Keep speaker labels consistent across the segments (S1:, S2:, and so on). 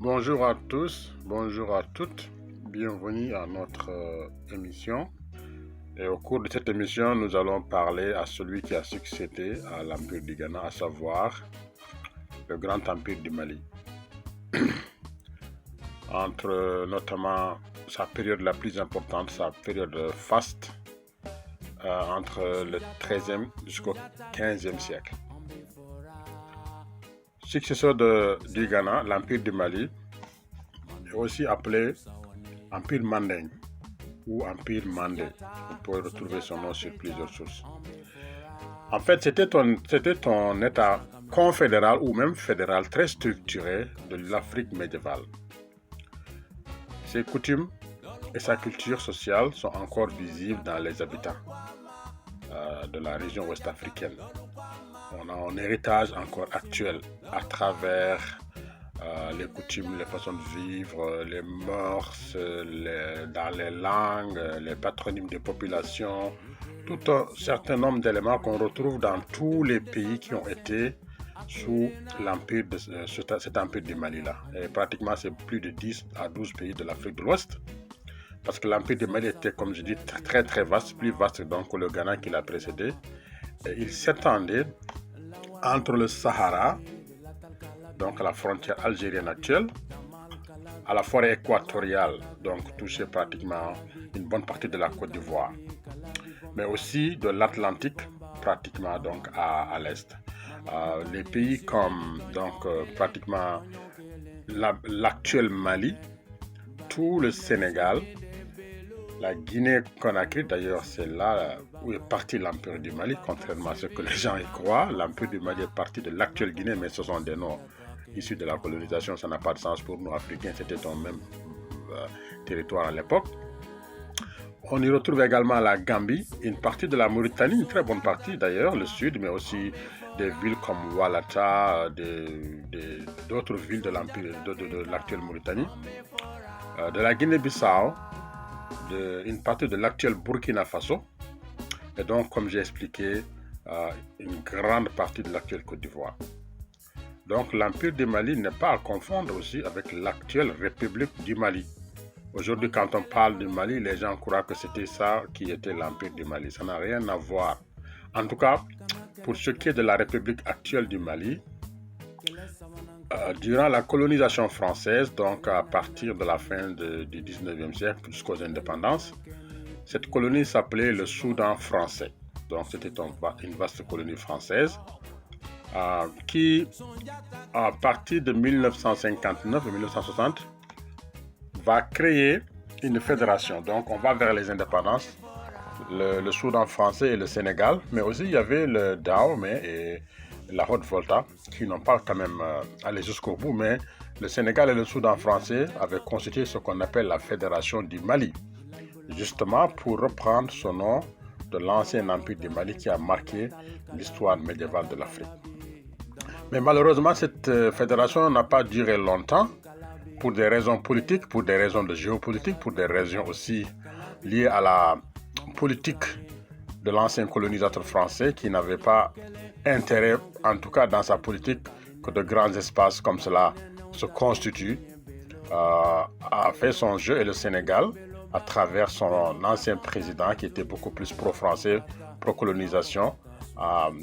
S1: Bonjour à tous, bonjour à toutes, bienvenue à notre émission. Et au cours de cette émission, nous allons parler à celui qui a succédé à l'Empire du Ghana, à savoir le Grand Empire du Mali. Entre notamment sa période la plus importante, sa période faste, entre le 13e jusqu'au 15e siècle. Successeur du Ghana, l'Empire du Mali est aussi appelé Empire Manding ou Empire Mandé. Vous pouvez retrouver son nom sur plusieurs sources. En fait, c'était un État confédéral ou même fédéral très structuré de l'Afrique médiévale. Ses coutumes et sa culture sociale sont encore visibles dans les habitants de la région ouest-africaine. On a un héritage encore actuel à travers les coutumes, les façons de vivre, les mœurs, dans les langues, les patronymes des populations, tout un certain nombre d'éléments qu'on retrouve dans tous les pays qui ont été sous l'empire de cet empire du Mali-là. Et pratiquement, c'est plus de 10 à 12 pays de l'Afrique de l'Ouest. Parce que l'empire du Mali était, comme je dis, très très vaste, plus vaste donc que le Ghana qui l'a précédé. Et il s'étendait entre le Sahara, donc à la frontière algérienne actuelle, à la forêt équatoriale, donc touchait pratiquement une bonne partie de la Côte d'Ivoire, mais aussi de l'Atlantique, pratiquement donc à l'est. Les pays comme donc pratiquement l'actuel Mali, tout le Sénégal, la Guinée-Conakry, d'ailleurs c'est là où est parti l'Empire du Mali, contrairement à ce que les gens y croient. L'Empire du Mali est parti de l'actuelle Guinée, mais ce sont des noms issus de la colonisation, ça n'a pas de sens pour nous Africains, c'était un même territoire à l'époque. On y retrouve également la Gambie, une partie de la Mauritanie, une très bonne partie d'ailleurs, le sud, mais aussi des villes comme Oualata, d'autres villes de l'Empire de l'actuelle Mauritanie, de la Guinée-Bissau, une partie de l'actuel Burkina Faso, et donc, comme j'ai expliqué, une grande partie de l'actuelle Côte d'Ivoire. Donc, l'Empire du Mali n'est pas à confondre aussi avec l'actuelle République du Mali. Aujourd'hui, quand on parle du Mali, les gens croient que c'était ça qui était l'Empire du Mali. Ça n'a rien à voir. En tout cas, pour ce qui est de la République actuelle du Mali, durant la colonisation française, donc à partir de la fin du 19e siècle jusqu'aux indépendances, cette colonie s'appelait le Soudan français. Donc c'était une vaste colonie française qui, à partir de 1959 et 1960, va créer une fédération. Donc on va vers les indépendances, le Soudan français et le Sénégal, mais aussi il y avait le Dahomey et la Haute-Volta qui n'ont pas quand même allé jusqu'au bout, mais le Sénégal et le Soudan français avaient constitué ce qu'on appelle la Fédération du Mali, justement pour reprendre son nom de l'ancien empire du Mali qui a marqué l'histoire médiévale de l'Afrique. Mais malheureusement, cette fédération n'a pas duré longtemps pour des raisons politiques, pour des raisons de géopolitique, pour des raisons aussi liées à la politique de l'ancien colonisateur français qui n'avait pas intérêt, en tout cas dans sa politique, que de grands espaces comme cela se constituent, a fait son jeu et le Sénégal, à travers son ancien président qui était beaucoup plus pro-français, pro-colonisation,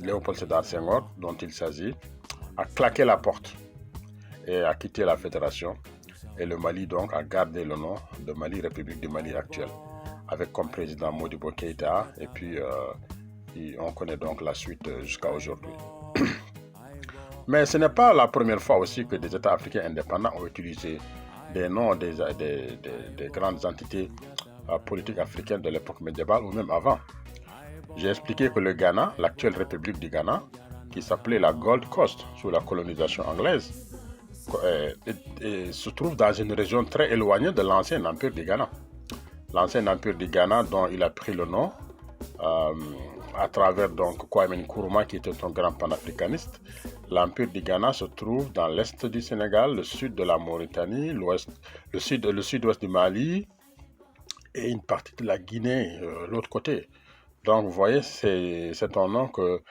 S1: Léopold Sédar Senghor, dont il s'agit, a claqué la porte et a quitté la fédération. Et le Mali donc a gardé le nom de Mali, République du Mali actuelle, avec comme président Modibo Keïta, et puis on connaît donc la suite jusqu'à aujourd'hui. Mais ce n'est pas la première fois aussi que des États africains indépendants ont utilisé des noms des grandes entités politiques africaines de l'époque médiévale ou même avant. J'ai expliqué que le Ghana, l'actuelle République du Ghana, qui s'appelait la Gold Coast sous la colonisation anglaise, et se trouve dans une région très éloignée de l'ancien empire du Ghana. L'ancien empire du Ghana dont il a pris le nom à travers donc Kwame Nkrumah qui était un grand panafricaniste. L'empire du Ghana se trouve dans l'est du Sénégal, le sud de la Mauritanie, le sud-ouest du Mali et une partie de la Guinée, l'autre côté. Donc vous voyez, c'est un nom que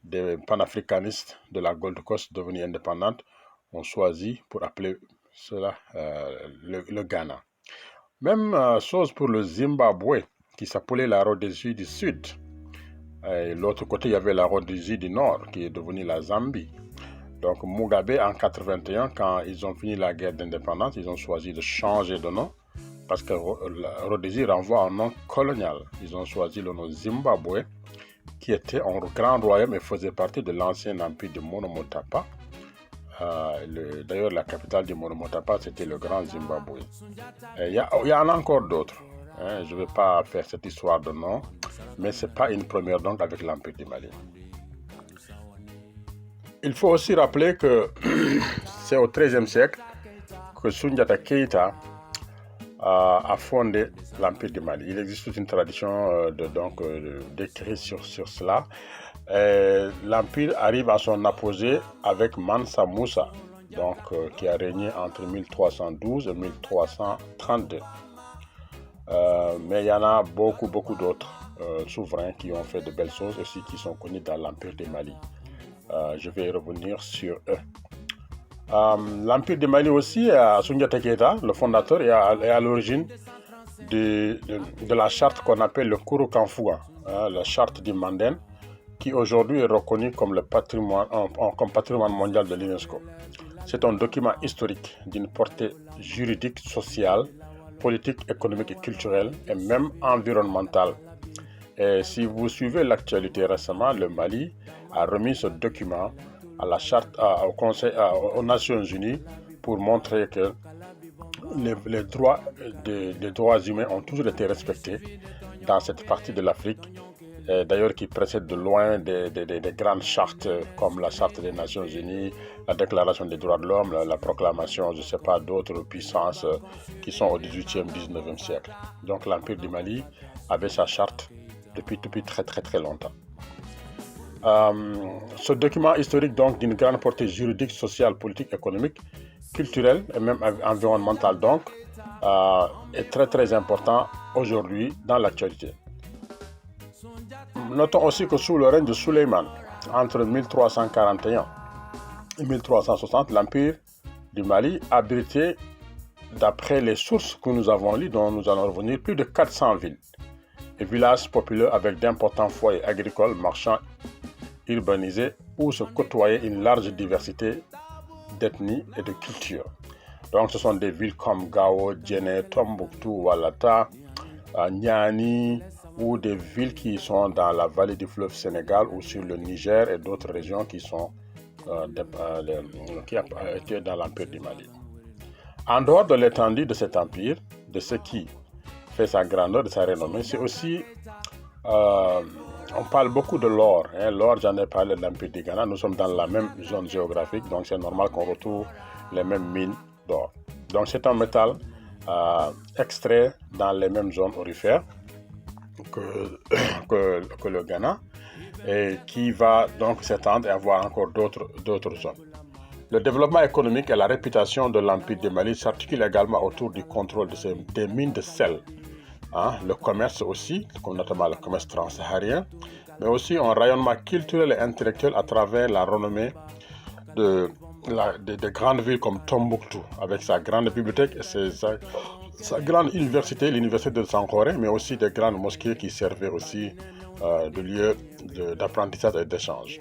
S1: des panafricanistes de la Gold Coast devenue indépendante ont choisi pour appeler le Ghana. Même chose pour le Zimbabwe, qui s'appelait la Rhodésie du Sud. Et l'autre côté, il y avait la Rhodésie du Nord, qui est devenue la Zambie. Donc Mugabe, en 81, quand ils ont fini la guerre d'indépendance, ils ont choisi de changer de nom, parce que la Rhodésie renvoie à un nom colonial. Ils ont choisi le nom Zimbabwe, qui était un grand royaume et faisait partie de l'ancien empire de Monomotapa. D'ailleurs, la capitale du Monomotapa, c'était le Grand Zimbabwe. Il y en a encore d'autres. Je ne vais pas faire cette histoire de nom, mais ce n'est pas une première donc avec l'Empire du Mali. Il faut aussi rappeler que c'est au XIIIe siècle que Soundiata Keïta a fondé l'Empire du Mali. Il existe toute une tradition d'écrire sur cela. L'Empire arrive à son apogée avec Mansa Moussa, qui a régné entre 1312 et 1332. Mais il y en a beaucoup d'autres souverains qui ont fait de belles choses aussi, qui sont connus dans l'Empire du Mali. Je vais revenir sur eux. L'Empire du Mali aussi, Soundiata Keïta, le fondateur, est à l'origine de la charte qu'on appelle le Kouroukanfoua, la charte du Mandin, qui aujourd'hui est reconnue comme comme patrimoine mondial de l'UNESCO. C'est un document historique d'une portée juridique, sociale, politique, économique et culturelle, et même environnementale. Et si vous suivez l'actualité récemment, le Mali a remis ce document à la charte, aux Nations Unies pour montrer que les droits humains ont toujours été respectés dans cette partie de l'Afrique, d'ailleurs qui précède de loin des grandes chartes comme la Charte des Nations Unies, la Déclaration des droits de l'homme, la proclamation, je ne sais pas, d'autres puissances qui sont au XVIIIe, XIXe siècle. Donc l'Empire du Mali avait sa charte depuis très longtemps. Ce document historique donc d'une grande portée juridique, sociale, politique, économique, culturelle et même environnementale donc est très important aujourd'hui dans l'actualité. Notons aussi que sous le règne de Suleiman, entre 1341 et 1360, l'Empire du Mali abritait, d'après les sources que nous avons lues, dont nous allons revenir, plus de 400 villes et villages populaires avec d'importants foyers agricoles, marchands, urbanisés, où se côtoyait une large diversité d'ethnies et de cultures. Donc ce sont des villes comme Gao, Djenné, Tombouctou, Oualata, Niani, ou des villes qui sont dans la vallée du fleuve Sénégal ou sur le Niger et d'autres régions qui étaient dans l'Empire du Mali. En dehors de l'étendue de cet empire, de ce qui fait sa grandeur, de sa renommée, c'est aussi, on parle beaucoup de l'or. L'or, j'en ai parlé de l'Empire du Ghana, nous sommes dans la même zone géographique, donc c'est normal qu'on retrouve les mêmes mines d'or. Donc c'est un métal extrait dans les mêmes zones aurifères que le Ghana, et qui va donc s'étendre et avoir encore d'autres zones. Le développement économique et la réputation de l'Empire du Mali s'articulent également autour du contrôle des mines de sel. Le commerce aussi, notamment le commerce transsaharien, mais aussi un rayonnement culturel et intellectuel à travers la renommée de grandes villes comme Tombouctou, avec sa grande bibliothèque et sa grande université, l'université de Sankhoré, mais aussi des grandes mosquées qui servaient aussi de lieu d'apprentissage et d'échange.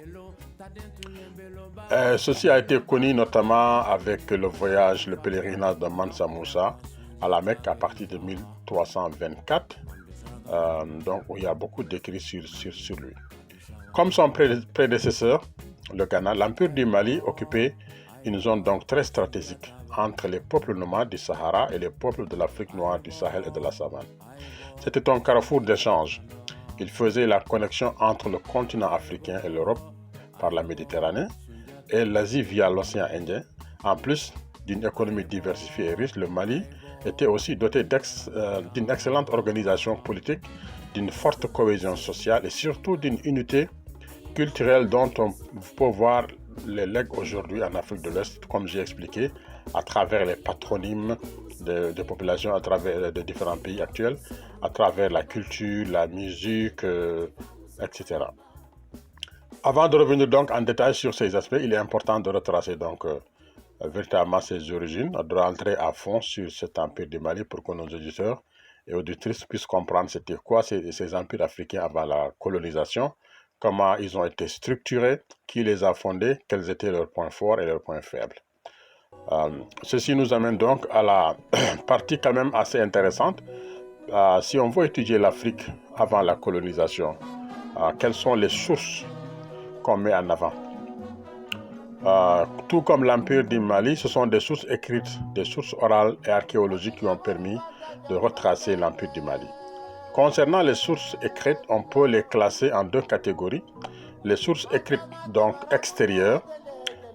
S1: Ceci a été connu notamment avec le pèlerinage de Mansa Moussa à la Mecque à partir de 1324, où il y a beaucoup d'écrits sur lui. Comme son prédécesseur, le Ghana, l'Empire du Mali occupait une zone donc très stratégique entre les peuples nomades du Sahara et les peuples de l'Afrique noire, du Sahel et de la savane. C'était un carrefour d'échange. Il faisait la connexion entre le continent africain et l'Europe par la Méditerranée et l'Asie via l'océan Indien. En plus d'une économie diversifiée et riche, le Mali était aussi doté d'une excellente organisation politique, d'une forte cohésion sociale et surtout d'une unité culturelle dont on peut voir les legs aujourd'hui en Afrique de l'Ouest, comme j'ai expliqué, à travers les patronymes de populations, à travers de différents pays actuels, à travers la culture, la musique, etc. Avant de revenir donc en détail sur ces aspects, il est important de retracer donc véritablement ses origines, de rentrer à fond sur cet empire du Mali pour que nos auditeurs et auditrices puissent comprendre c'était quoi ces empires africains avant la colonisation, comment ils ont été structurés, qui les a fondés, quels étaient leurs points forts et leurs points faibles. Ceci nous amène donc à la partie quand même assez intéressante. Si on veut étudier l'Afrique avant la colonisation, quelles sont les sources qu'on met en avant? Tout comme l'Empire du Mali, ce sont des sources écrites, des sources orales et archéologiques qui ont permis de retracer l'Empire du Mali. Concernant les sources écrites, on peut les classer en deux catégories. Les sources écrites donc extérieures,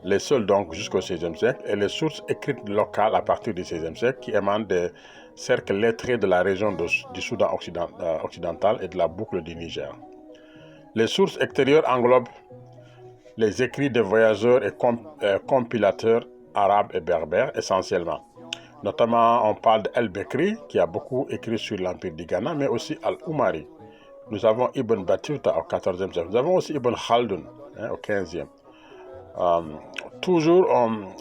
S1: les seules donc jusqu'au XVIe siècle, et les sources écrites locales à partir du XVIe siècle qui émanent des cercles lettrés de la région du Soudan occidental et de la boucle du Niger. Les sources extérieures englobent les écrits de voyageurs et compilateurs arabes et berbères essentiellement. Notamment, on parle d'El-Bekri, qui a beaucoup écrit sur l'Empire du Ghana, mais aussi Al-Umari. Nous avons Ibn Battuta au XIVe siècle. Nous avons aussi Ibn Khaldun au XVe. Toujours,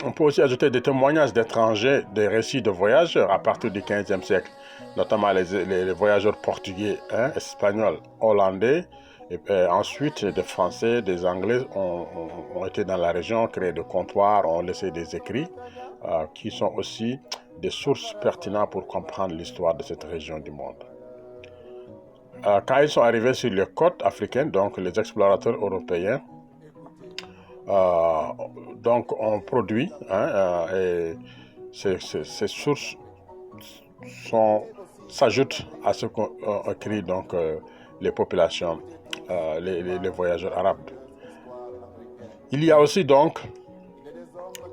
S1: on peut aussi ajouter des témoignages d'étrangers, des récits de voyageurs à partir du XVe siècle, notamment les voyageurs portugais, espagnols, hollandais, et ensuite des Français, des Anglais ont été dans la région, créé des comptoirs, ont laissé des écrits qui sont aussi des sources pertinentes pour comprendre l'histoire de cette région du monde. Quand ils sont arrivés sur les côtes africaines, donc les explorateurs européens, donc on produit, et ces sources s'ajoutent à ce qu'ont écrit donc les populations, les voyageurs arabes. Il y a aussi donc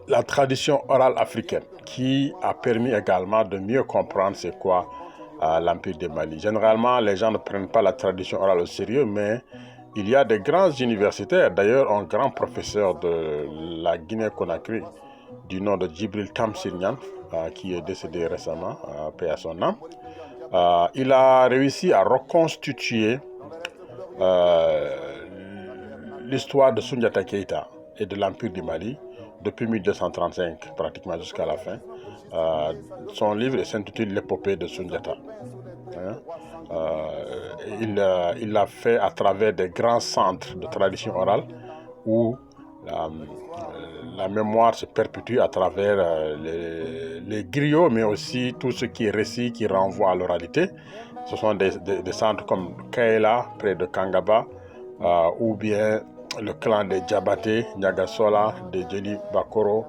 S1: la tradition orale africaine qui a permis également de mieux comprendre c'est quoi l'Empire du Mali. Généralement, les gens ne prennent pas la tradition orale au sérieux, mais il y a des grands universitaires, d'ailleurs un grand professeur de la Guinée-Conakry du nom de Djibril Tamsir Niane, qui est décédé récemment, paix à son âme. Il a réussi à reconstituer l'histoire de Soundiata Keïta et de l'Empire du Mali depuis 1235 pratiquement jusqu'à la fin. Son livre s'intitule L'épopée de Soundiata. Il l'a fait à travers des grands centres de tradition orale où la mémoire se perpétue à travers les griots, mais aussi tout ce qui est récit qui renvoie à l'oralité. Ce sont des centres comme Kaela, près de Kangaba, ou bien le clan des Djabaté, Nyagasola, des Djeli Bakoro,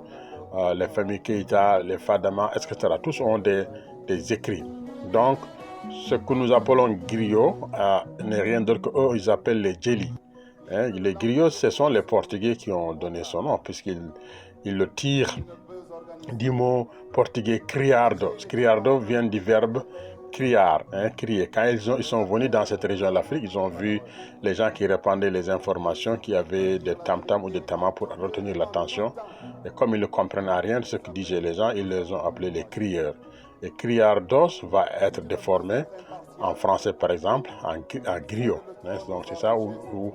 S1: les familles Keïta, les Fadama, etc. Tous ont des écrits. Donc, ce que nous appelons griots n'est rien d'autre qu'eux, ils appellent les Djeli. Les griots, ce sont les Portugais qui ont donné son nom, puisqu'ils le tirent du mot portugais criardo. Criardo vient du verbe criar, crier. Quand ils sont venus dans cette région de l'Afrique, ils ont vu les gens qui répandaient les informations, qui avaient des tam-tams ou des tamas pour retenir l'attention. Et comme ils ne comprennent rien de ce que disaient les gens, ils les ont appelés les crieurs. Et criardos va être déformé en français, par exemple, en griot. Donc c'est ça où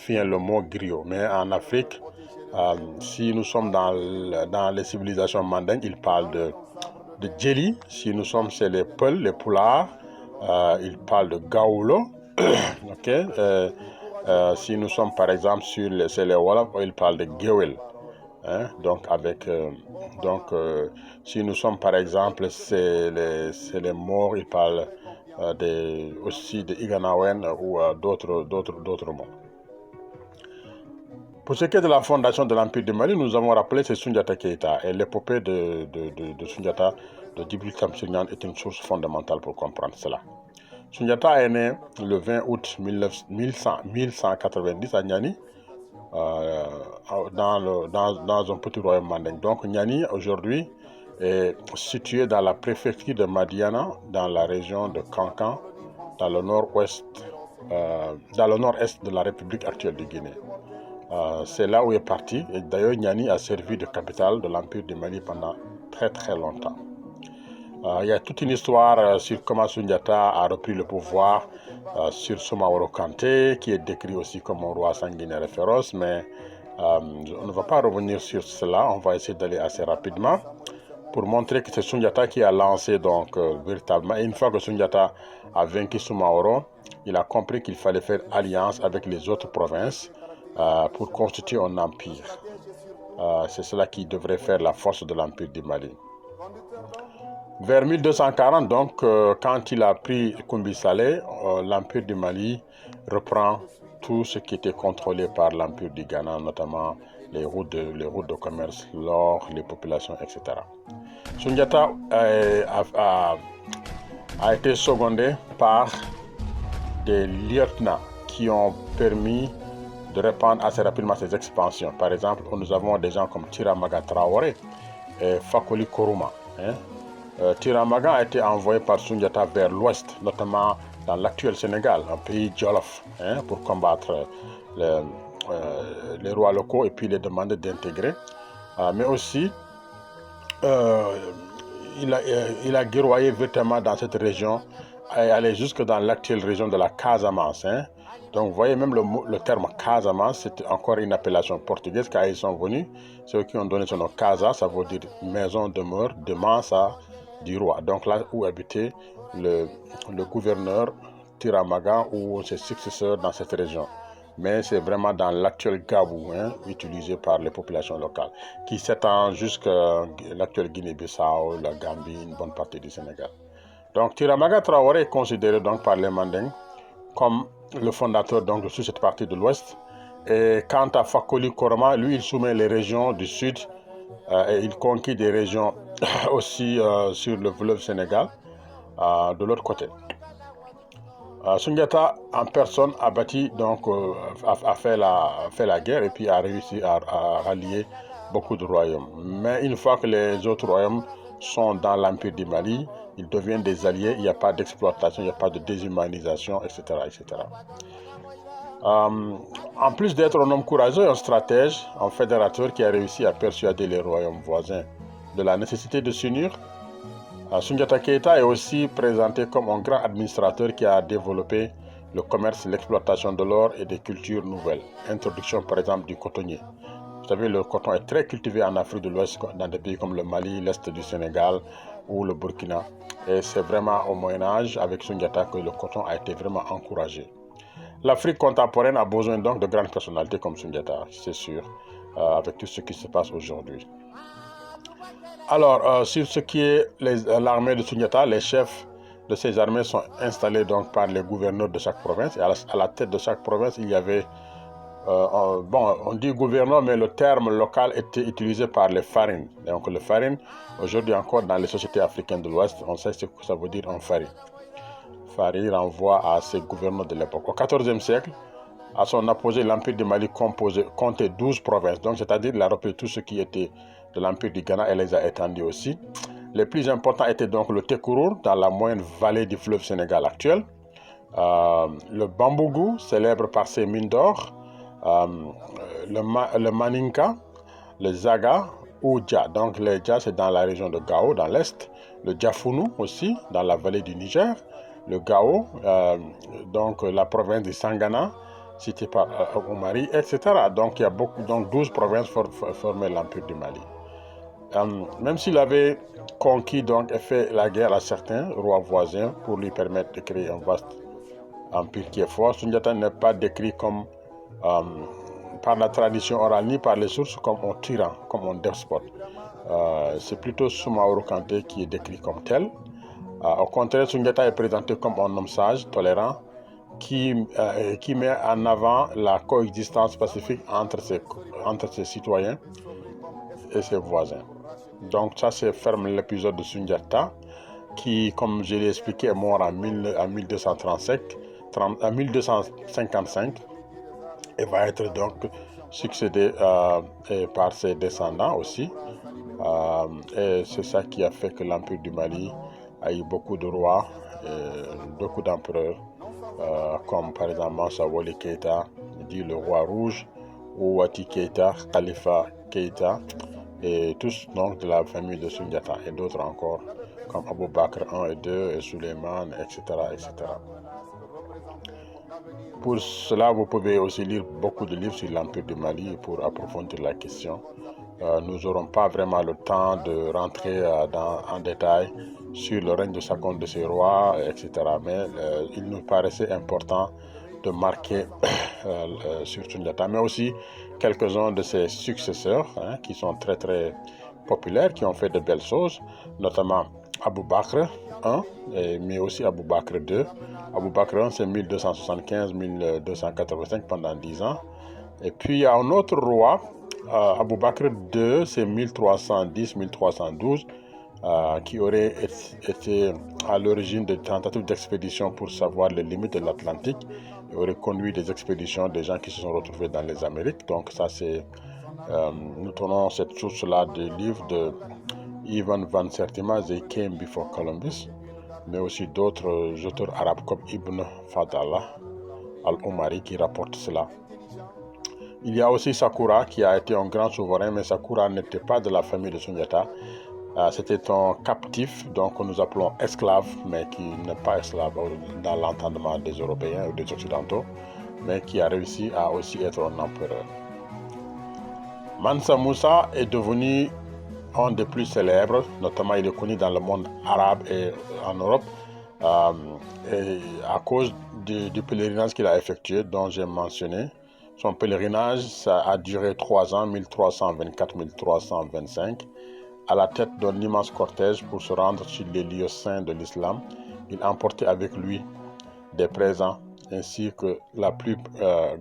S1: vient le mot griot. Mais en Afrique, si nous sommes dans les civilisations mandingues, ils parlent de Djeli. Si nous sommes chez les Peuls, les Poulards, ils parlent de Gaoulo. Okay? Si nous sommes par exemple chez les Wolof, ils parlent de Gewel. Donc si nous sommes par exemple c'est les Maures, ils parlent aussi de Iganawen ou d'autres mots. Pour ce qui est de la fondation de l'Empire du Mali, nous avons rappelé c'est Soundiata Keïta, et l'épopée de Soundiata de Djibril Tamsir Niane est une source fondamentale pour comprendre cela. Soundiata est né le 20 août 1190 à Niani, dans un petit royaume mandingue. Donc Niani aujourd'hui est situé dans la préfecture de Madiana, dans la région de Kankan, dans le nord-est de la République actuelle de Guinée. C'est là où il est parti, et d'ailleurs Niani a servi de capitale de l'Empire du Mali pendant très très longtemps. Il y a toute une histoire sur comment Soundiata a repris le pouvoir, sur Soumaoro Kanté, qui est décrit aussi comme un roi sanguinaire et féroce, mais On ne va pas revenir sur cela, on va essayer d'aller assez rapidement pour montrer que c'est Sundiata qui a lancé donc véritablement. Et une fois que Sundiata a vaincu Soumaoro, il a compris qu'il fallait faire alliance avec les autres provinces pour constituer un empire. C'est cela qui devrait faire la force de l'empire du Mali. Vers 1240, donc, quand il a pris Koumbi Saleh, l'empire du Mali reprend tout ce qui était contrôlé par l'empire du Ghana, notamment les routes de commerce, l'or, les populations, etc. Sundiata a été secondé par des lieutenants qui ont permis de répandre assez rapidement ces expansions. Par exemple, nous avons des gens comme Tiramaga Traoré et Fakoli Kourouma. Tiramaga a été envoyé par Sundiata vers l'ouest, notamment dans l'actuel Sénégal, un pays Jolof, pour combattre les rois locaux et puis les demander d'intégrer. Mais aussi, il a guerroyé véritablement dans cette région et allé jusque dans l'actuelle région de la Casamance. Donc, vous voyez, même le terme Casamance, c'est encore une appellation portugaise car ils sont venus. Ceux qui ont donné son nom Casa, ça veut dire maison, demeure, de Mansa du roi. Donc, là où habitait le gouverneur Tiramaga ou ses successeurs dans cette région. Mais c'est vraiment dans l'actuel Gabou, utilisé par les populations locales, qui s'étend jusqu'à l'actuelle Guinée-Bissau, la Gambie, une bonne partie du Sénégal. Donc, Tiramaga Traoré est considéré donc par les Mandingues comme le fondateur donc, de toute cette partie de l'Ouest. Et quant à Fakoli Kourouma, lui, il soumet les régions du Sud et il conquit des régions aussi sur le fleuve Sénégal, de l'autre côté. Sundiata en personne a bâti donc a fait la guerre et puis a réussi à rallier beaucoup de royaumes. Mais une fois que les autres royaumes sont dans l'empire du Mali, ils deviennent des alliés, il n'y a pas d'exploitation, il n'y a pas de déshumanisation, etc. etc. En plus d'être un homme courageux, un stratège, un fédérateur qui a réussi à persuader les royaumes voisins de la nécessité de s'unir, Sundiata Keita est aussi présenté comme un grand administrateur qui a développé le commerce, l'exploitation de l'or et des cultures nouvelles. Introduction par exemple du cotonnier. Vous savez, le coton est très cultivé en Afrique de l'Ouest, dans des pays comme le Mali, l'Est du Sénégal ou le Burkina. Et c'est vraiment au Moyen-Âge, avec Sundiata, que le coton a été vraiment encouragé. L'Afrique contemporaine a besoin donc de grandes personnalités comme Sundiata, c'est sûr, avec tout ce qui se passe aujourd'hui. Alors, sur ce qui est l'armée de Sundiata, les chefs de ces armées sont installés donc par les gouverneurs de chaque province. Et à la tête de chaque province, il y avait, on dit gouverneur, mais le terme local était utilisé par les farines. Donc le farine, aujourd'hui encore dans les sociétés africaines de l'Ouest, on sait ce que ça veut dire un farine. Farine renvoie à ces gouverneurs de l'époque. Au XIVe siècle, à son apogée, l'Empire du Mali comptait 12 provinces. Donc, c'est-à-dire qu'il a repris tout ce qui était de l'Empire du Ghana et les a étendus aussi. Les plus importants étaient donc le Tekourour, dans la moyenne vallée du fleuve Sénégal actuel. Le Bambougou, célèbre par ses mines d'or. Le Maninka, le Zaga ou Dja. Donc, les Dja, c'est dans la région de Gao, dans l'est. Le Djafounou aussi, dans la vallée du Niger. Le Gao, donc la province du Sangana, cité par Oumari, etc. Donc il y a 12 provinces formaient l'Empire du Mali. Même s'il avait conquis donc, et fait la guerre à certains rois voisins pour lui permettre de créer un vaste empire qui est fort, Sundiata n'est pas décrit comme, par la tradition orale ni par les sources comme un tyran, comme un despote. C'est plutôt Soumaoro Kanté qui est décrit comme tel. Au contraire, Sundiata est présenté comme un homme sage, tolérant, qui met en avant la coexistence pacifique entre ses citoyens et ses voisins. Donc ça, c'est ferme l'épisode de Sundiata, qui, comme je l'ai expliqué, est mort en 1255 et va être donc succédé par ses descendants aussi. Et c'est ça qui a fait que l'Empire du Mali a eu beaucoup de rois, beaucoup d'empereurs, comme par exemple Mansa Wali Keita, dit le roi rouge, ou Wati Keita, Khalifa Keita, et tous donc de la famille de Sundiata, et d'autres encore, comme Abou Bakr I et II, et Suleiman, etc. etc. Pour cela, vous pouvez aussi lire beaucoup de livres sur l'Empire du Mali pour approfondir la question. Nous n'aurons pas vraiment le temps de rentrer en détail sur le règne de chacun de ces rois, etc. Mais il nous paraissait important de marquer sur Sundiata, mais aussi quelques-uns de ses successeurs qui sont très très populaires, qui ont fait de belles choses, notamment Abou Bakr I, mais aussi Abou Bakr II. Abou Bakr I, c'est 1275-1285 pendant 10 ans. Et puis il y a un autre roi, Abou Bakr II, c'est 1310-1312, qui aurait été à l'origine de tentatives d'expédition pour savoir les limites de l'Atlantique et aurait conduit des expéditions des gens qui se sont retrouvés dans les Amériques. Donc ça c'est, nous tenons cette source-là du livre de Ivan van Sertima, They Came Before Columbus, mais aussi d'autres auteurs arabes comme Ibn Fadallah al-Umari qui rapportent cela. Il y a aussi Sakura qui a été un grand souverain, mais Sakura n'était pas de la famille de Sundiata. C'était un captif, donc nous appelons esclave, mais qui n'est pas esclave dans l'entendement des Européens ou des Occidentaux, mais qui a réussi à aussi être un empereur. Mansa Musa est devenu un des plus célèbres, notamment il est connu dans le monde arabe et en Europe, et à cause du pèlerinage qu'il a effectué, dont j'ai mentionné. Son pèlerinage, ça a duré 3 ans, 1324-1325, à la tête d'un immense cortège pour se rendre sur les lieux saints de l'islam. Il emportait avec lui des présents ainsi que la plus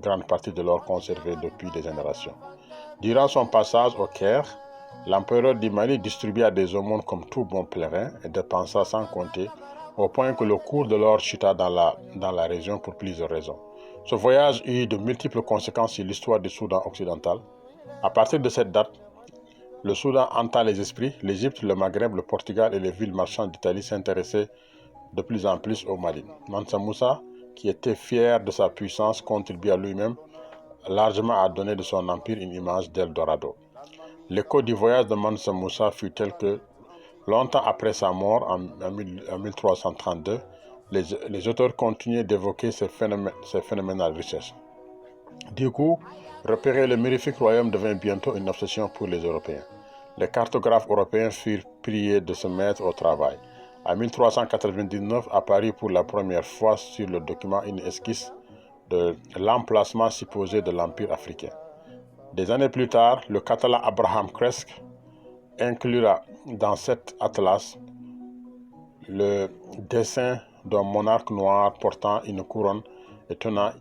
S1: grande partie de l'or conservé depuis des générations. Durant son passage au Caire, l'empereur du Mali distribua des aumônes comme tout bon pèlerin et dépensa sans compter, au point que le cours de l'or chuta dans la région pour plusieurs raisons. Ce voyage eut de multiples conséquences sur l'histoire du Soudan occidental. À partir de cette date, le Soudan hanta les esprits. L'Égypte, le Maghreb, le Portugal et les villes marchandes d'Italie s'intéressaient de plus en plus au Mali. Mansa Musa, qui était fier de sa puissance, contribua lui-même largement à donner de son empire une image d'Eldorado. L'écho du voyage de Mansa Musa fut tel que, longtemps après sa mort, en 1332, les auteurs continuaient d'évoquer ces phénoménales richesses. Du coup, repérer le mirifique royaume devint bientôt une obsession pour les Européens. Les cartographes européens furent priés de se mettre au travail. En 1399 apparut pour la première fois sur le document une esquisse de l'emplacement supposé de l'Empire africain. Des années plus tard, le catalan Abraham Cresque inclura dans cet atlas le dessin d'un monarque noir portant une couronne et tenant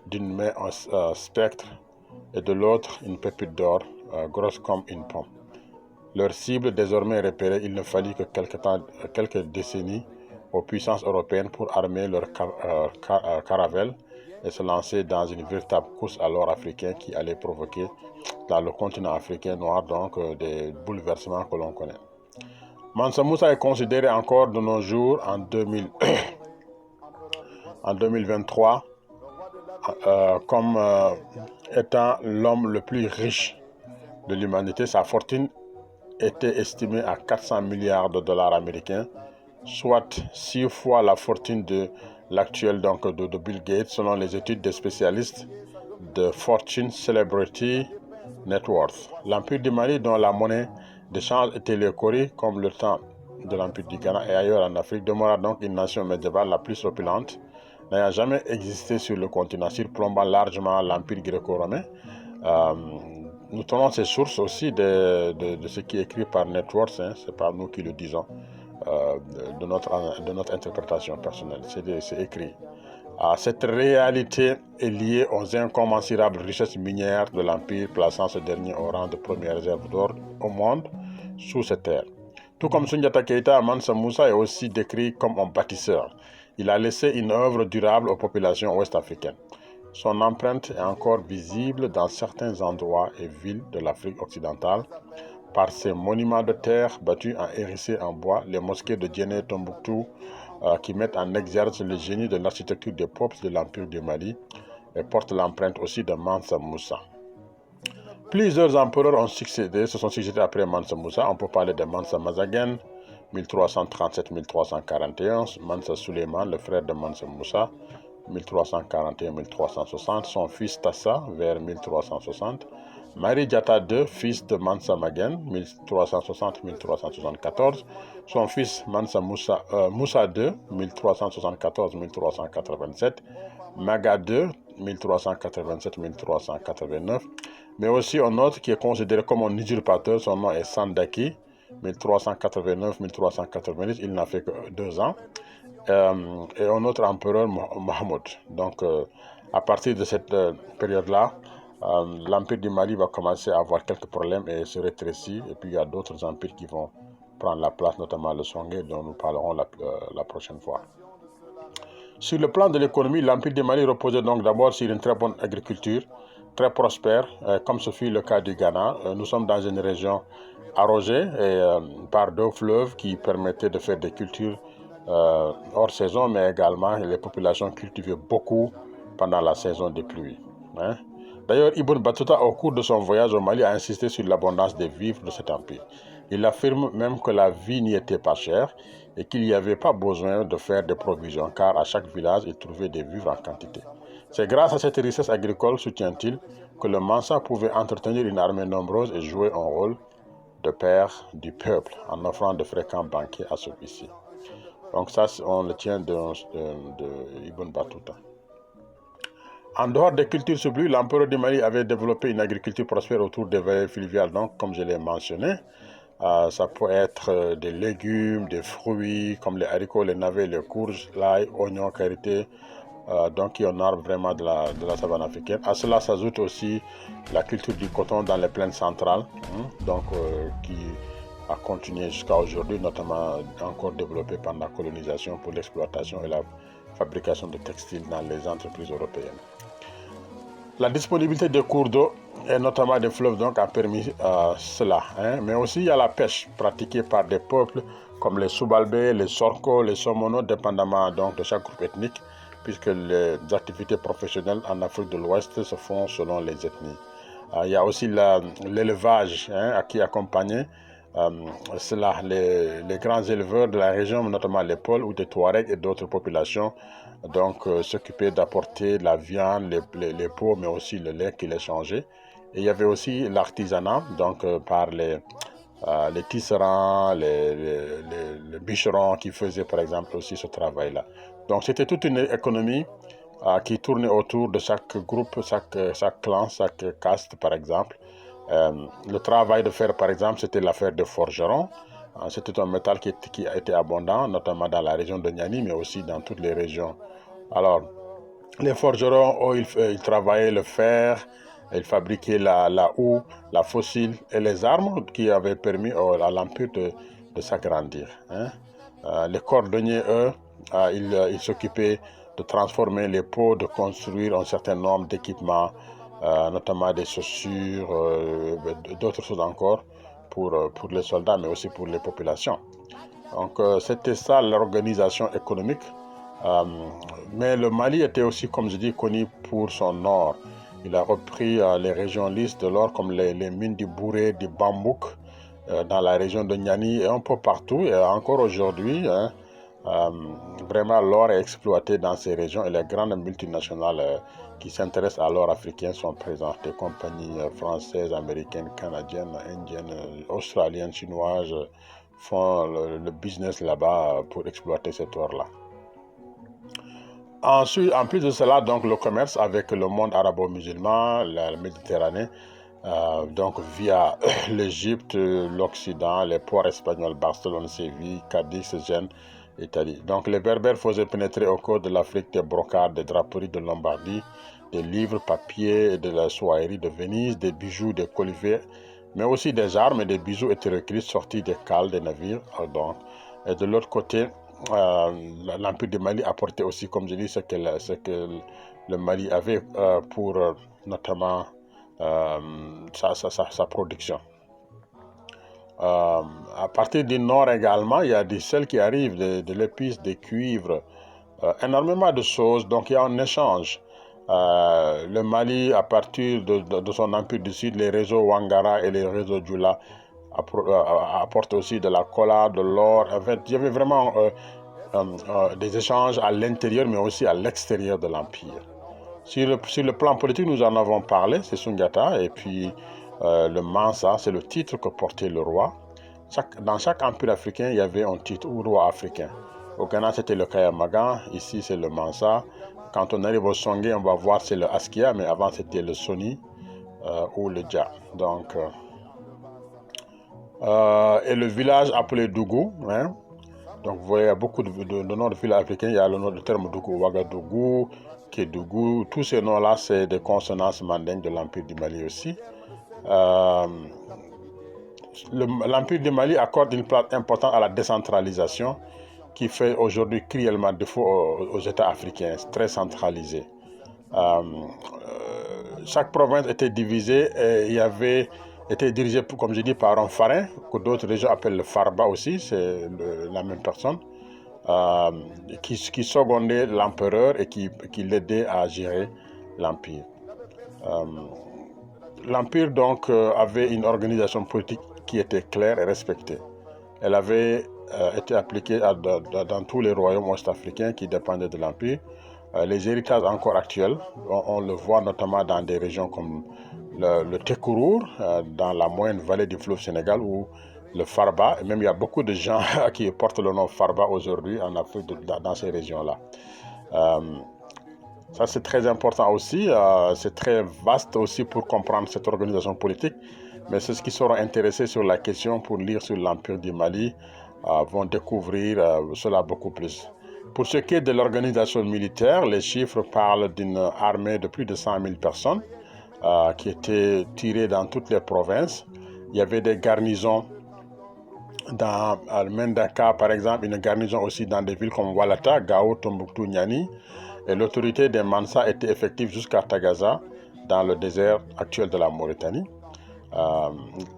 S1: d'une main un spectre et de l'autre une pépite d'or grosse comme une pomme. Leur cible désormais repérée, il ne fallut que quelques décennies aux puissances européennes pour armer leurs caravelles et se lancer dans une véritable course à l'or africain qui allait provoquer dans le continent africain noir donc des bouleversements que l'on connaît. Mansa Musa est considéré encore de nos jours en 2023 comme étant l'homme le plus riche de l'humanité. Sa fortune était estimée à 400 milliards de dollars américains, soit 6 fois la fortune de l'actuel donc de Bill Gates, selon les études des spécialistes de Fortune Celebrity Net Worth. L'Empire du Mali, dont la monnaie d'échange était le Kori, comme le temps de l'Empire du Ghana et ailleurs en Afrique, demeura donc une nation médiévale la plus opulente, n'ayant jamais existé sur le continent, surplombant largement l'Empire gréco-romain. Nous tenons ces sources aussi de ce qui est écrit par Networth, ce n'est pas nous qui le disons, de notre interprétation personnelle, c'est écrit. Cette réalité est liée aux incommensurables richesses minières de l'Empire, plaçant ce dernier au rang de première réserve d'or au monde sous cette terre. Tout comme Sundiata Keita, Mansa Musa est aussi décrit comme un bâtisseur. Il a laissé une œuvre durable aux populations ouest-africaines. Son empreinte est encore visible dans certains endroits et villes de l'Afrique occidentale par ses monuments de terre battus en hérissés en bois, les mosquées de Djenné et Tombouctou qui mettent en exergue le génie de l'architecture des peuples de l'Empire du Mali et portent l'empreinte aussi de Mansa Musa. Plusieurs empereurs se sont succédés après Mansa Musa. On peut parler de Mansa Mazagan, 1337-1341, Mansa Suleiman, le frère de Mansa Musa, 1341-1360, son fils Tassa vers 1360, Mari Diatta II, fils de Mansa Maguen, 1360-1374, son fils Moussa II, 1374-1387, Maga II, 1387-1389, mais aussi un autre qui est considéré comme un usurpateur, son nom est Sandaki, 1389-1390, il n'a fait que 2 ans, et un autre empereur, Mahmoud. Donc, à partir de cette période-là, l'Empire du Mali va commencer à avoir quelques problèmes et se rétrécir, et puis il y a d'autres empires qui vont prendre la place, notamment le Songhay, dont nous parlerons la prochaine fois. Sur le plan de l'économie, l'Empire du Mali reposait donc d'abord sur une très bonne agriculture, très prospère, comme ce fut le cas du Ghana. Nous sommes dans une région arrosée par 2 fleuves qui permettaient de faire des cultures hors saison, mais également les populations cultivaient beaucoup pendant la saison des pluies. D'ailleurs, Ibn Battuta, au cours de son voyage au Mali, a insisté sur l'abondance des vivres de cet empire. Il affirme même que la vie n'y était pas chère et qu'il n'y avait pas besoin de faire des provisions, car à chaque village, il trouvait des vivres en quantité. C'est grâce à cette richesse agricole, soutient-il, que le Mansa pouvait entretenir une armée nombreuse et jouer un rôle de père du peuple, en offrant de fréquents banquets à celui-ci. Donc ça, on le tient de Ibn Battuta. En dehors des cultures sublues, l'empereur du Mali avait développé une agriculture prospère autour des vallées fluviales, donc comme je l'ai mentionné. Ça peut être des légumes, des fruits, comme les haricots, les navets, les courges, l'ail, oignons, karité, donc qui honorent vraiment de la savane africaine. À cela s'ajoute aussi la culture du coton dans les plaines centrales, qui a continué jusqu'à aujourd'hui, notamment encore développée par la colonisation pour l'exploitation et la fabrication de textiles dans les entreprises européennes. La disponibilité des cours d'eau et notamment des fleuves donc a permis cela. Mais aussi il y a la pêche pratiquée par des peuples comme les Soubalbés, les Sorko, les Somono, dépendamment donc de chaque groupe ethnique, puisque les activités professionnelles en Afrique de l'Ouest se font selon les ethnies. Il y a aussi l'élevage qui accompagnait cela, les grands éleveurs de la région, notamment les Peuls ou des Touaregs et d'autres populations, donc s'occupaient d'apporter la viande, les peaux, mais aussi le lait qu'ils échangeaient. Et il y avait aussi l'artisanat, donc par les tisserands, les bûcherons qui faisaient par exemple aussi ce travail-là. Donc c'était toute une économie qui tournait autour de chaque groupe, chaque clan, chaque caste par exemple. Le travail de fer, par exemple, c'était l'affaire des forgerons. C'était un métal qui a été abondant, notamment dans la région de Niani, mais aussi dans toutes les régions. Alors, les forgerons, ils travaillaient le fer, ils fabriquaient la houe, la fossile et les armes qui avaient permis à l'Empire de s'agrandir. Les cordonniers, eux, ils s'occupaient de transformer les peaux, de construire un certain nombre d'équipements, notamment des chaussures, d'autres choses encore pour les soldats, mais aussi pour les populations. Donc c'était ça l'organisation économique. Mais le Mali était aussi, comme je dis, connu pour son or. Il a repris les régions lisses de l'or comme les mines du Bouré, du Bambouk, dans la région de Niani et un peu partout. Et encore aujourd'hui, vraiment l'or est exploité dans ces régions et les grandes multinationales qui s'intéressent à l'or africain sont présentes. Des compagnies françaises, américaines, canadiennes, indiennes, australiennes, chinoises font le business là-bas pour exploiter cet or-là. Ensuite, en plus de cela, donc le commerce avec le monde arabo-musulman, la Méditerranée, donc via l'Égypte, l'Occident, les ports espagnols, Barcelone, Séville, Cadix, Gênes, Italie. Donc les Berbères faisaient pénétrer au cœur de l'Afrique des brocades, des draperies de Lombardie, des livres, papiers, de la soierie de Venise, des bijoux, des colivets, mais aussi des armes et des bijoux hétéroclites sortis des cales des navires. Donc. Et de l'autre côté, l'Empire du Mali apportait aussi, comme je dis, ce que le Mali avait pour notamment sa production. À partir du nord également, il y a des sels qui arrivent, de l'épice, des cuivres, énormément de choses. Donc il y a un échange. Le Mali, à partir de son empire du sud, les réseaux Wangara et les réseaux Djoula apportent aussi de la cola, de l'or. En fait, il y avait vraiment des échanges à l'intérieur mais aussi à l'extérieur de l'Empire. Sur le plan politique, nous en avons parlé, c'est Sundiata, et puis le Mansa, c'est le titre que portait le roi. Dans chaque empire africain, il y avait un titre ou roi africain. Au Ghana, c'était le Kayamagan, ici c'est le Mansa. Quand on arrive au Songé, on va voir c'est le Askia, mais avant c'était le Soni ou le Dja. Donc, et le village appelé Dougou, hein. Donc vous voyez, il y a beaucoup de noms de villages africains. Il y a le nom du terme Dougou, Ouagadougou, Kédougou. Tous ces noms-là, c'est des consonances mandingues de l'Empire du Mali aussi. L'Empire du Mali accorde une place importante à la décentralisation qui fait aujourd'hui cruellement défaut aux États africains, très centralisés. Chaque province était divisée et était dirigée, comme je dis, par un pharaon, que d'autres régions appellent le Farba aussi, c'est la même personne, qui secondait l'empereur et qui l'aidait à gérer l'empire. L'empire donc avait une organisation politique qui était claire et respectée. Elle avait été appliquée dans tous les royaumes ouest-africains qui dépendaient de l'empire. Les héritages encore actuels, on le voit notamment dans des régions comme le Tekourour, dans la moyenne vallée du fleuve Sénégal, ou le Farba. Et même il y a beaucoup de gens qui portent le nom Farba aujourd'hui en Afrique, dans ces régions-là. Ça c'est très important aussi, c'est très vaste aussi pour comprendre cette organisation politique. Mais ceux qui seront intéressés sur la question pour lire sur l'Empire du Mali vont découvrir cela beaucoup plus. Pour ce qui est de l'organisation militaire, les chiffres parlent d'une armée de plus de 100 000 personnes qui étaient tirées dans toutes les provinces. Il y avait des garnisons dans Mendaka, par exemple, une garnison aussi dans des villes comme Walata, Gao, Tombouctou, Niani. Et l'autorité des Mansa était effective jusqu'à Tagaza, dans le désert actuel de la Mauritanie.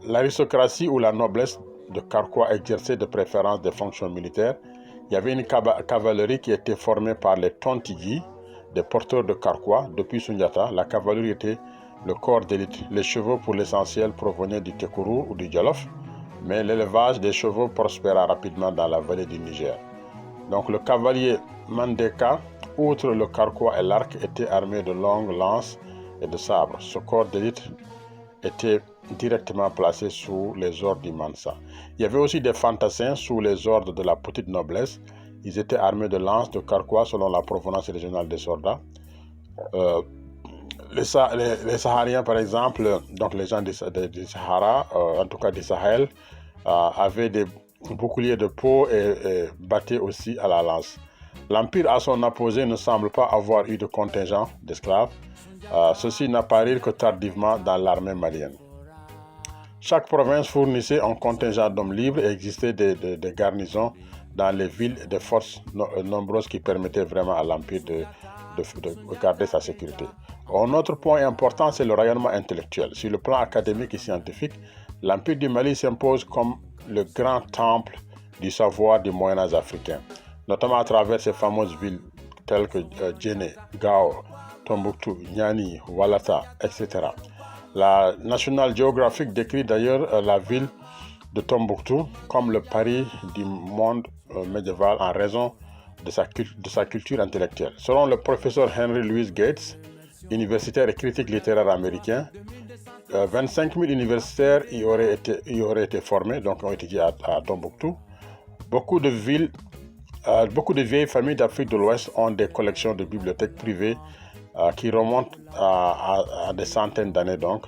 S1: L'aristocratie ou la noblesse de Karkwa exerçait de préférence des fonctions militaires. Il y avait une cavalerie qui était formée par les Tontigi, des porteurs de Karkwa. Depuis Sundiata, la cavalerie était le corps d'élite. Les chevaux, pour l'essentiel, provenaient du Tekuru ou du Djolof, mais l'élevage des chevaux prospéra rapidement dans la vallée du Niger. Donc le cavalier Mandeka, outre le Karkwa et l'arc, était armé de longues lances et de sabres. Ce corps d'élite était directement placé sous les ordres du Mansa. Il y avait aussi des fantassins sous les ordres de la petite noblesse. Ils étaient armés de lances de Karkwa selon la provenance régionale des soldats. Les Sahariens, par exemple, donc les gens du Sahara, en tout cas du Sahel, avaient des boucliers de peau et battaient aussi à la lance. L'Empire à son apogée ne semble pas avoir eu de contingent d'esclaves. Ceci n'apparut que tardivement dans l'armée malienne. Chaque province fournissait un contingent d'hommes libres et existait des garnisons dans les villes et des forces nombreuses qui permettaient vraiment à l'Empire de garder sa sécurité. Un autre point important, c'est le rayonnement intellectuel. Sur le plan académique et scientifique, l'Empire du Mali s'impose comme le grand temple du savoir du Moyen-Âge africain, notamment à travers ces fameuses villes telles que Djéné, Gao, Tombouctou, Niani, Walata, etc. La National Geographic décrit d'ailleurs la ville de Tombouctou comme le Paris du monde médiéval en raison de sa culture intellectuelle. Selon le professeur Henry Louis Gates, universitaire et critique littéraire américain, 25 000 universitaires y auraient été formés, donc ont étudié à Tombouctou. Beaucoup de vieilles familles d'Afrique de l'Ouest ont des collections de bibliothèques privées qui remontent à des centaines d'années donc.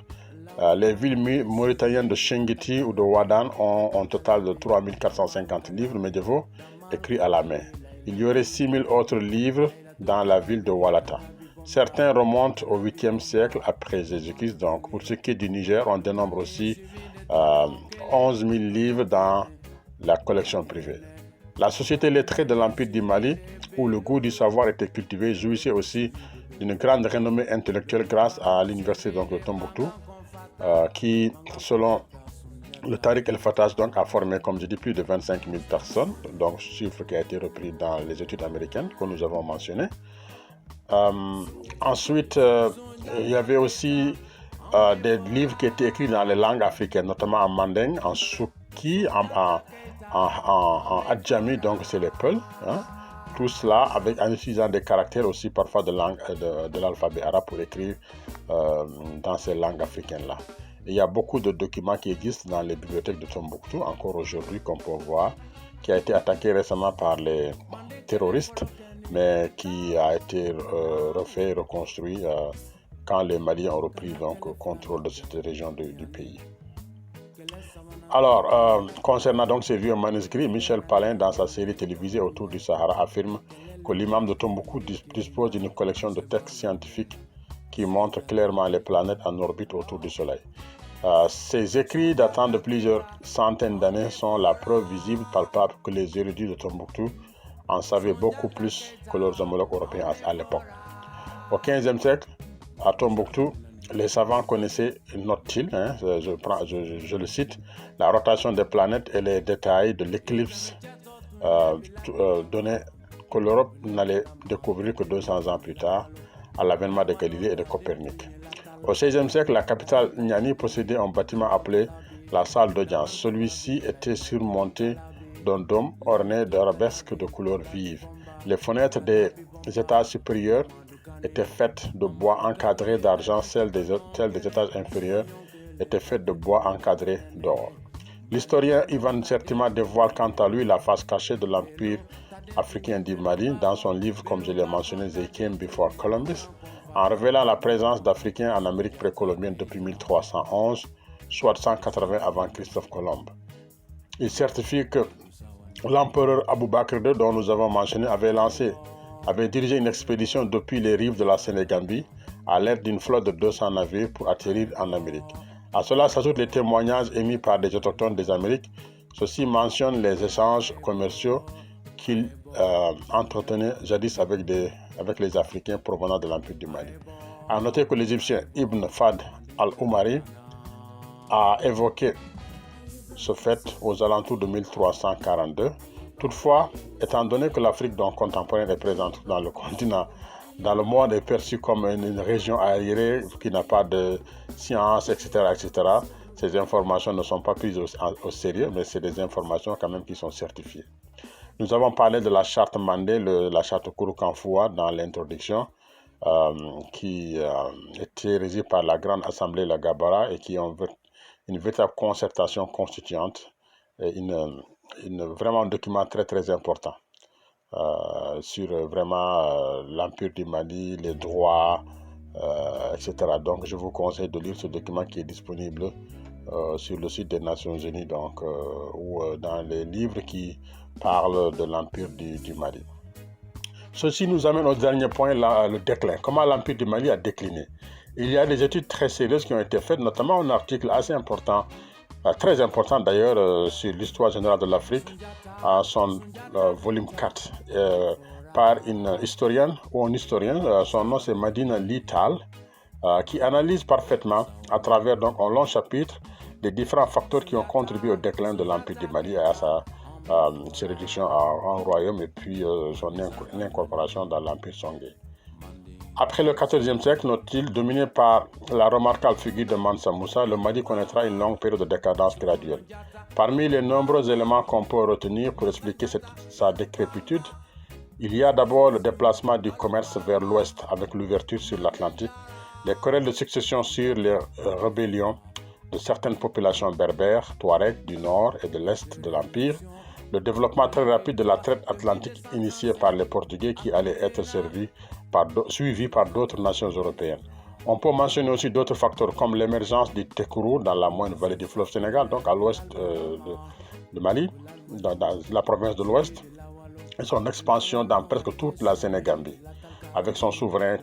S1: Les villes mauritaniennes de Chinguitti ou de Ouadane ont un total de 3450 livres médiévaux écrits à la main. Il y aurait 6000 autres livres dans la ville de Walata. Certains remontent au 8e siècle après Jésus-Christ. Donc, pour ce qui est du Niger, on dénombre aussi 11 000 livres dans la collection privée. La société lettrée de l'Empire du Mali, où le goût du savoir était cultivé, jouissait aussi d'une grande renommée intellectuelle grâce à l'université de Tombouctou, qui, selon le Tariq El-Fattah, donc, a formé, comme je dis, plus de 25 000 personnes, donc chiffre qui a été repris dans les études américaines que nous avons mentionnées. Ensuite, il y avait aussi des livres qui étaient écrits dans les langues africaines, notamment en manding, en souki, en adjami, donc c'est les Peuls, hein, tout cela en utilisant des caractères aussi parfois de l'alphabet arabe pour écrire dans ces langues africaines-là. Il y a beaucoup de documents qui existent dans les bibliothèques de Tombouctou, encore aujourd'hui, qu'on peut voir, qui a été attaqué récemment par les terroristes, mais qui a été refait, reconstruit quand les Maliens ont repris donc contrôle de cette région du pays. Alors, concernant donc ces vieux manuscrits, Michel Palin, dans sa série télévisée Autour du Sahara, affirme que l'imam de Tombouctou dispose d'une collection de textes scientifiques qui montrent clairement les planètes en orbite autour du Soleil. Ces écrits datant de plusieurs centaines d'années sont la preuve visible, palpable que les érudits de Tombouctou en savaient beaucoup plus que leurs homologues européens à l'époque. Au XVe siècle, à Tombouctou, les savants connaissaient, note-t-il, je le cite, la rotation des planètes et les détails de l'éclipse donnaient que l'Europe n'allait découvrir que 200 ans plus tard, à l'avènement de Galilée et de Copernic. Au XVIe siècle, la capitale Niani possédait un bâtiment appelé la salle d'audience. Celui-ci était surmonté d'un dôme orné d'arabesques de couleurs vives. Les fenêtres des étages supérieurs étaient faites de bois encadré d'argent, celles des étages inférieurs étaient faites de bois encadré d'or. L'historien Ivan Sertima dévoile quant à lui la face cachée de l'empire africain du Mali dans son livre, comme je l'ai mentionné, They Came Before Columbus, en révélant la présence d'Africains en Amérique précolombienne depuis 1311, soit 180 avant Christophe Colomb. Il certifie que l'empereur Abou Bakr II, dont nous avons mentionné, avait dirigé une expédition depuis les rives de la Sénégambie à l'aide d'une flotte de 200 navires pour atterrir en Amérique. À cela s'ajoutent les témoignages émis par des autochtones des Amériques. Ceux-ci mentionnent les échanges commerciaux qu'il entretenait jadis avec les Africains provenant de l'Empire du Mali. A noter que l'Égyptien Ibn Fad al-Oumari a évoqué ce fait aux alentours de 1342. Toutefois, étant donné que l'Afrique contemporaine est présente dans le continent, dans le monde est perçue comme une région arriérée qui n'a pas de science, etc., ces informations ne sont pas prises au sérieux, mais c'est des informations quand même qui sont certifiées. Nous avons parlé de la charte Mandé, la charte Kouroukanfoua dans l'introduction, qui était régie par la Grande Assemblée, la Gabara, et qui ont une véritable concertation constituante, et vraiment un document très très important sur vraiment l'Empire du Mali, les droits, etc. Donc je vous conseille de lire ce document qui est disponible sur le site des Nations Unies, ou dans les livres qui parlent de l'Empire du Mali. Ceci nous amène au dernier point, le déclin. Comment l'Empire du Mali a décliné? Il y a des études très sérieuses qui ont été faites, notamment un article assez important, très important d'ailleurs, sur l'histoire générale de l'Afrique, à son volume 4, par une historienne ou un historien, son nom c'est Madina Lital, qui analyse parfaitement, à travers donc un long chapitre, les différents facteurs qui ont contribué au déclin de l'Empire du Mali et à sa réduction en royaume et puis son incorporation dans l'Empire Songhay. Après le XIVe siècle, note-t-il, dominé par la remarquable figure de Mansa Moussa, le Mali connaîtra une longue période de décadence graduelle. Parmi les nombreux éléments qu'on peut retenir pour expliquer sa décrépitude, il y a d'abord le déplacement du commerce vers l'ouest avec l'ouverture sur l'Atlantique, les querelles de succession sur les rébellions de certaines populations berbères, touaregs du nord et de l'est de l'Empire, le développement très rapide de la traite atlantique initiée par les Portugais qui allait être suivi par d'autres nations européennes. On peut mentionner aussi d'autres facteurs comme l'émergence du Tekuru dans la moindre vallée du fleuve Sénégal, donc à l'ouest de Mali, dans la province de l'ouest, et son expansion dans presque toute la Sénégambie, avec son souverain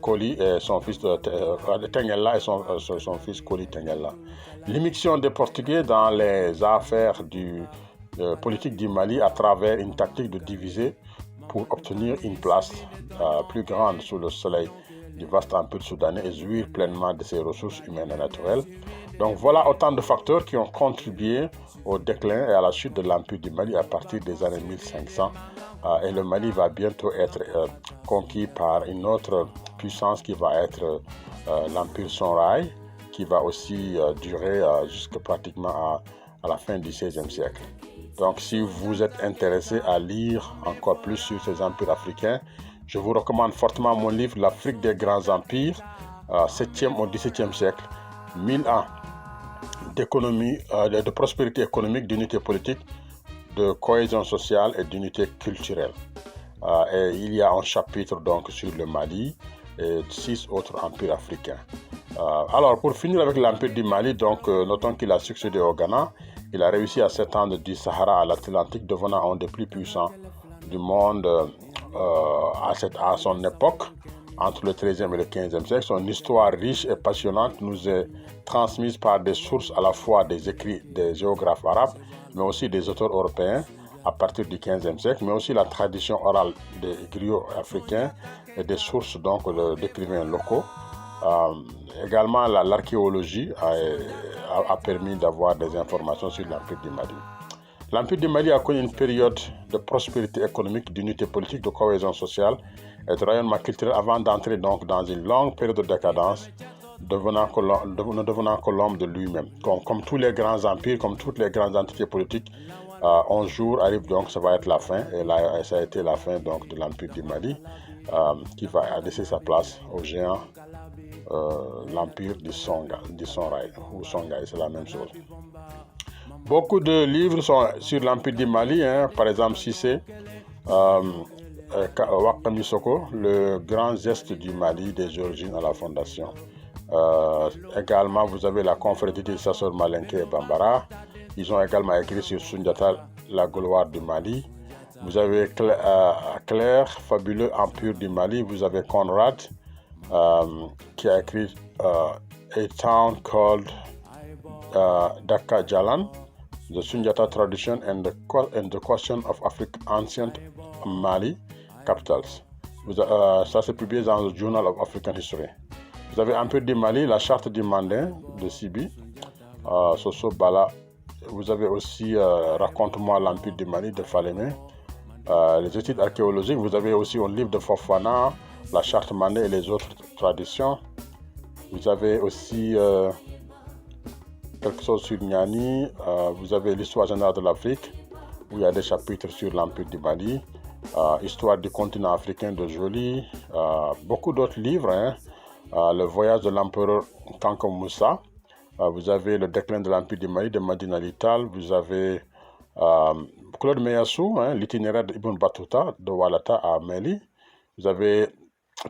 S1: Koli et son fils Tengela et son fils Koli Tengela. L'immixtion des Portugais dans les affaires politique du Mali à travers une tactique de diviser pour obtenir une place plus grande sous le soleil du vaste empire soudanais et jouir pleinement de ses ressources humaines et naturelles. Donc voilà autant de facteurs qui ont contribué au déclin et à la chute de l'empire du Mali à partir des années 1500. Et le Mali va bientôt être conquis par une autre puissance qui va être l'empire Songhai, qui va aussi durer jusqu'à pratiquement à la fin du XVIe siècle. Donc, si vous êtes intéressé à lire encore plus sur ces empires africains, je vous recommande fortement mon livre L'Afrique des grands empires, 7e au XVIIe siècle, 1000 ans d'économie, de prospérité économique, d'unité politique, de cohésion sociale et d'unité culturelle. Et il y a un chapitre donc sur le Mali et 6 autres empires africains. Alors, pour finir avec l'empire du Mali, donc notons qu'il a succédé au Ghana. Il a réussi à s'étendre du Sahara à l'Atlantique, devenant un des plus puissants du monde à son époque, entre le XIIIe et le XVe siècle. Son histoire riche et passionnante nous est transmise par des sources à la fois des écrits des géographes arabes, mais aussi des auteurs européens à partir du XVe siècle, mais aussi la tradition orale des griots africains et des sources donc d'écrivains locaux. Également, l'archéologie a permis d'avoir des informations sur l'Empire du Mali. L'Empire du Mali a connu une période de prospérité économique, d'unité politique, de cohésion sociale et de rayonnement culturel avant d'entrer donc dans une longue période de décadence, ne devenant que l'homme de lui-même. Comme tous les grands empires, comme toutes les grandes entités politiques, un jour arrive donc, ça va être la fin, et là, ça a été la fin donc de l'Empire du Mali, qui va laisser sa place au géant l'empire du Songhai ou Songhai, c'est la même chose. Beaucoup de livres sont sur l'empire du Mali, par exemple Cissé, Wakam Soko, le grand geste du Mali des origines à la fondation. Également, vous avez la confrérie de Sassor Malinke et Bambara. Ils ont également écrit sur Sundiata, la gloire du Mali. Vous avez Claire, fabuleux empire du Mali. Vous avez Conrad, qui a écrit A Town Called Dakar Jalan, The Sundiata Tradition and the Question of Ancient Mali Capitals. Ça c'est publié dans le Journal of African History. Vous avez Empire du Mali, la charte du Mandin de Sibi, Soso Bala. Vous avez aussi Raconte-moi l'Empire du Mali de Falémé. Les études archéologiques, vous avez aussi un livre de Fofana, la charte Mandé et les autres traditions. Vous avez aussi quelque chose sur Niani. Vous avez l'histoire générale de l'Afrique, où il y a des chapitres sur l'Empire du Mali. Histoire du continent africain de Joly. Beaucoup d'autres livres. Le voyage de l'empereur Kanko Moussa. Vous avez le déclin de l'Empire du Mali de Madina Lital. Vous avez Claude Meyassou, l'itinéraire d'Ibn Battuta de Walata à Mali. Vous avez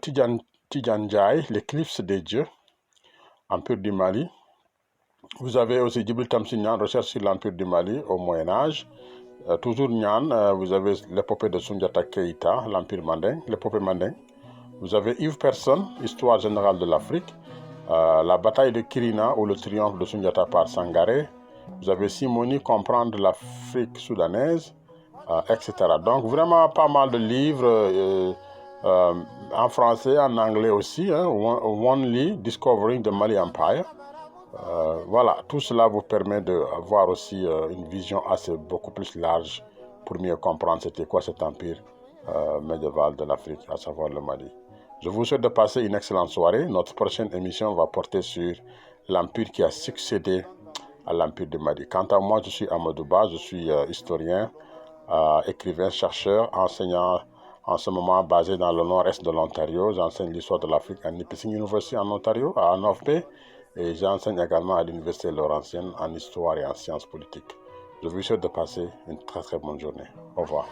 S1: Tidjan Djaï, l'éclipse des dieux, Empire du Mali. Vous avez aussi Djibril Tamsi Niane, recherche sur l'Empire du Mali au Moyen-Âge. Toujours Niane, vous avez l'épopée de Sundiata Keïta, l'Empire Manding, l'épopée Manding. Vous avez Yves Persson, Histoire générale de l'Afrique. La bataille de Kirina ou le triomphe de Sundiata par Sangaré. Vous avez Simoni, Comprendre l'Afrique soudanaise, etc. Donc vraiment pas mal de livres en français, en anglais aussi. One Lee, Discovering the Mali Empire. Voilà, tout cela vous permet d'avoir aussi une vision beaucoup plus large pour mieux comprendre c'était quoi cet empire médiéval de l'Afrique, à savoir le Mali. Je vous souhaite de passer une excellente soirée. Notre prochaine émission va porter sur l'empire qui a succédé à l'empire du Mali. Quant à moi, je suis Amadou Ba, je suis historien, écrivain, chercheur, enseignant en ce moment basé dans le nord-est de l'Ontario. J'enseigne l'histoire de l'Afrique à Nipissing University en Ontario, à North Bay, et j'enseigne également à l'Université Laurentienne en histoire et en sciences politiques. Je vous souhaite de passer une très très bonne journée. Au revoir.